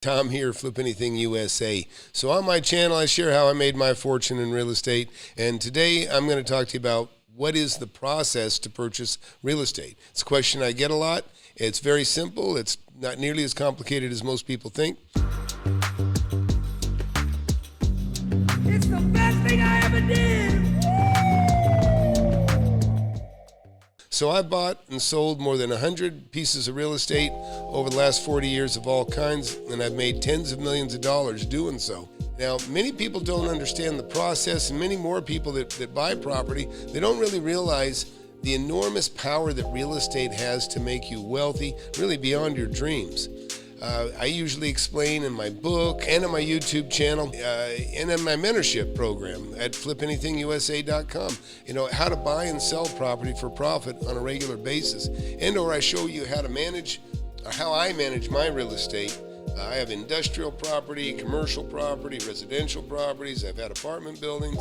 Tom here, FlipAnything USA. So on my channel, I share how I made my fortune in real estate. And today I'm going to talk to you about what is the process to purchase real estate. It's a question I get a lot. It's very simple. It's not nearly as complicated as most people think. It's the best thing I ever did. So I bought and sold more than 100 pieces of real estate over the last 40 years of all kinds, and I've made tens of millions of dollars doing so. Now, many people don't understand the process, and many more people that buy property, they don't really realize the enormous power that real estate has to make you wealthy, really beyond your dreams. I usually explain in my book and on my YouTube channel and in my mentorship program at FlipAnythingUSA.com, how to buy and sell property for profit on a regular basis. Or I show you how to manage, or how I manage my real estate. I have industrial property, commercial property, residential properties. I've had apartment buildings.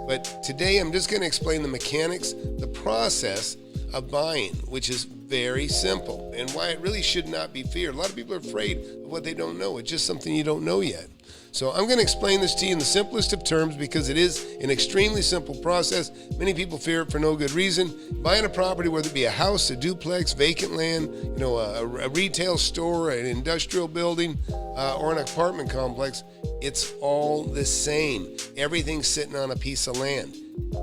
But today I'm just going to explain the mechanics, the process of buying, which is very simple, and why it really should not be feared. A lot of people are afraid of what they don't know. It's just something you don't know yet. So I'm going to explain this to you in the simplest of terms because it is an extremely simple process. Many people fear it for no good reason. Buying a property, whether it be a house, a duplex, vacant land, a retail store, an industrial building, or an apartment complex, it's all the same. Everything's sitting on a piece of land.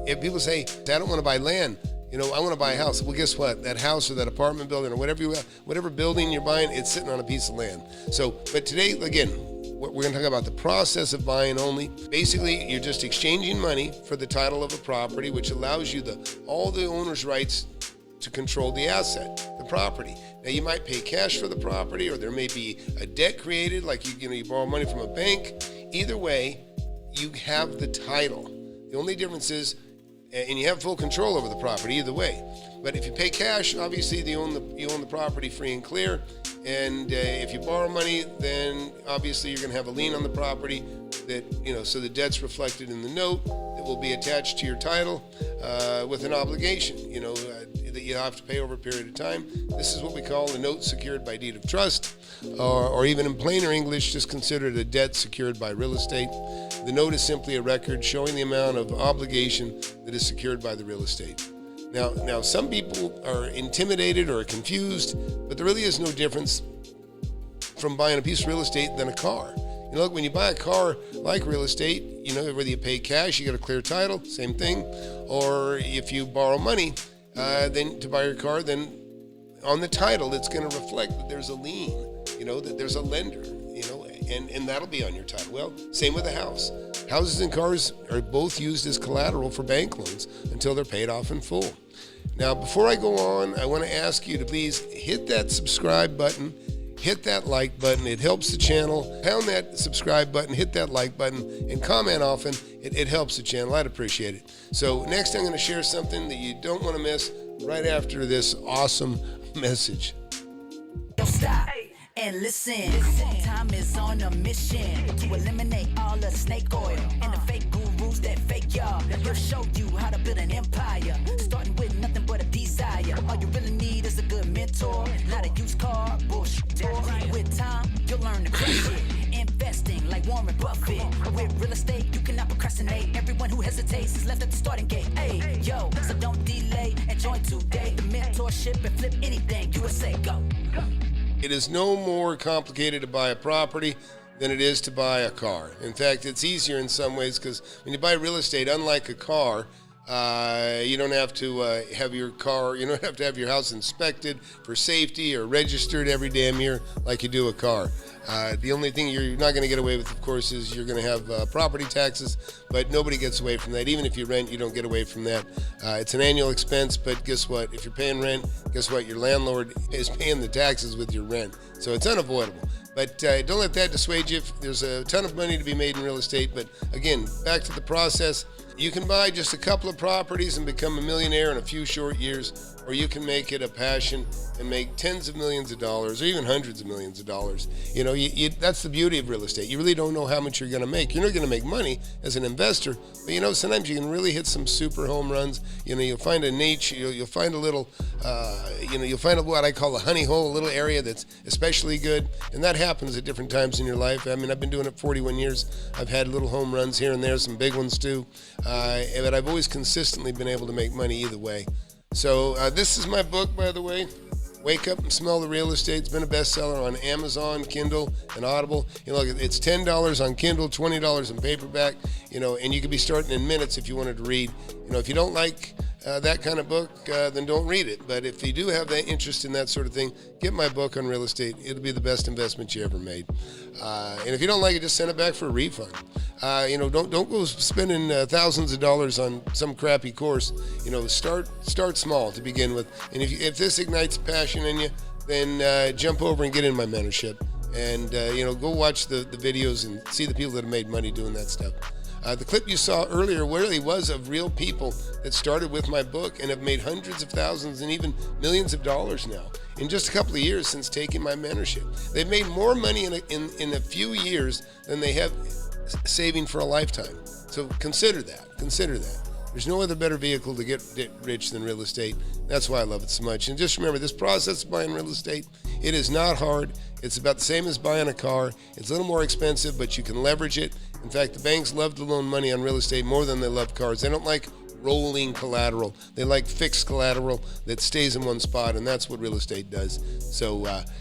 If people say, I don't want to buy land, I want to buy a house. Well, guess what? That house or that apartment building or whatever building you're buying, it's sitting on a piece of land. But today, again, we're going to talk about the process of buying only. Basically, you're just exchanging money for the title of a property, which allows you all the owner's rights to control the asset, the property. Now, you might pay cash for the property, or there may be a debt created, like you borrow money from a bank. Either way, you have the title. The only difference is, and you have full control over the property either way. But if you pay cash, obviously you own the property free and clear. And if you borrow money, then obviously you're going to have a lien on the property that, so the debt's reflected in the note that will be attached to your title with an obligation, that you have to pay over a period of time. This is what we call a note secured by deed of trust, or even in plainer English, just considered a debt secured by real estate. The note is simply a record showing the amount of obligation that is secured by the real estate. Now, some people are intimidated or confused, but there really is no difference from buying a piece of real estate than a car. Look, when you buy a car like real estate, whether you pay cash, you get a clear title, same thing. Or if you borrow money, then to buy your car, then on the title, it's going to reflect that there's a lien, that there's a lender, and that'll be on your title. Well, same with a house. Houses and cars are both used as collateral for bank loans until they're paid off in full. Now, before I go on, I want to ask you to please hit that subscribe button, hit that like button. It helps the channel. Pound that subscribe button, hit that like button, and comment often. It helps the channel. I'd appreciate it. So next, I'm going to share something that you don't want to miss right after this awesome message. Stop and listen. Time is on a mission to eliminate all the snake oil and the fake gurus that fake y'all. They'll show you how to build an empire, starting with nothing but a desire. All you really need is a good mentor, not a used car bullshit. With time, you'll learn to crush it. Investing like Warren Buffett. With real estate, you cannot procrastinate. Everyone who hesitates is left at the starting gate. Hey, yo, so don't delay and join today. The mentorship and flip anything. USA, go. It is no more complicated to buy a property than it is to buy a car. In fact, it's easier in some ways because when you buy real estate, unlike a car, you don't have to have your house inspected for safety or registered every damn year like you do a car. The only thing you're not going to get away with, of course, is you're going to have property taxes, but nobody gets away from that. Even if you rent, you don't get away from that. It's an annual expense, but guess what? If you're paying rent, guess what? Your landlord is paying the taxes with your rent, so it's unavoidable. But don't let that dissuade you. There's a ton of money to be made in real estate, but again, back to the process. You can buy just a couple of properties and become a millionaire in a few short years, or you can make it a passion and make tens of millions of dollars or even hundreds of millions of dollars. You know, that's the beauty of real estate. You really don't know how much you're going to make. You're not going to make money as an investor, but you know, sometimes you can really hit some super home runs. You know, you'll find a niche, you'll find a little, you'll find what I call a honey hole, a little area that's especially good, and that happens at different times in your life. I mean, I've been doing it 41 years. I've had little home runs here and there, some big ones too, but I've always consistently been able to make money either way. So this is my book, by the way. Wake Up and Smell the Real Estate. It's been a bestseller on Amazon, Kindle, and Audible. You know, it's $10 on Kindle, $20 on paperback. You know, and you could be starting in minutes if you wanted to read. You know, if you don't like that kind of book, then don't read it. But if you do have that interest in that sort of thing, get my book on real estate. It'll be the best investment you ever made. And if you don't like it, just send it back for a refund. You know, don't go spending thousands of dollars on some crappy course. You know, start small to begin with. And if this ignites passion in you, then jump over and get in my mentorship. And you know, go watch the videos and see the people that have made money doing that stuff. The clip you saw earlier really was of real people that started with my book and have made hundreds of thousands and even millions of dollars now in just a couple of years since taking my mentorship. They've made more money in a few years than they have saving for a lifetime. So consider that. There's no other better vehicle to get rich than real estate. That's why I love it so much. And just remember, this process of buying real estate, it is not hard. It's about the same as buying a car. It's a little more expensive, but you can leverage it. In fact, the banks love to loan money on real estate more than they love cars. They don't like rolling collateral. They like fixed collateral that stays in one spot, and that's what real estate does. So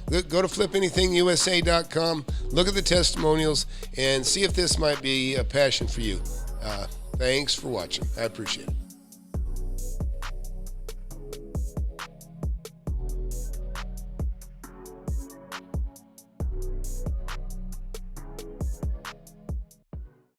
go to FlipAnythingUSA.com, look at the testimonials, and see if this might be a passion for you. Thanks for watching. I appreciate it.